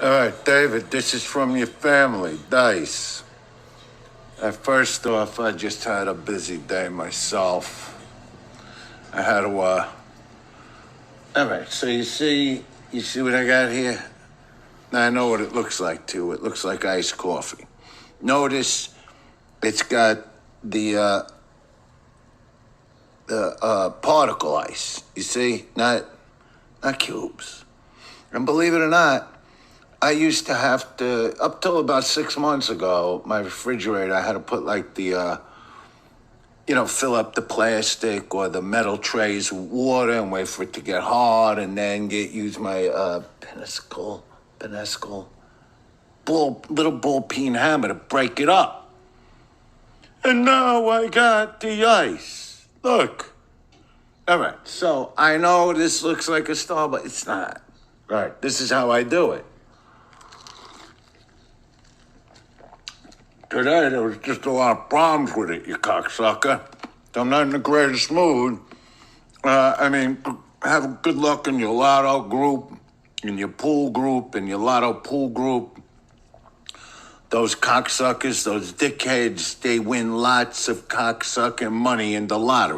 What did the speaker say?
All right, David, this is from your family, Dice. First off, I just had a busy day myself. I had to, All right, so you see what I got here? Now, I know what it looks like, too. It looks like iced coffee. Notice it's got the particle ice. You see? Not cubes. And believe it or not, I used to have to, up till about 6 months ago, my refrigerator, I had to put like the, fill up the plastic or the metal trays with water and wait for it to get hard and then use my pinnacle, little ball peen hammer to break it up. And now I got the ice. Look. All right, so I know this looks like a star, but it's not. All right, this is how I do it. Today, there was just a lot of problems with it, you cocksucker. I'm not in the greatest mood. Have good luck in your lotto group, in your pool group, in your lotto pool group. Those cocksuckers, those dickheads, they win lots of cocksucking money in the lottery.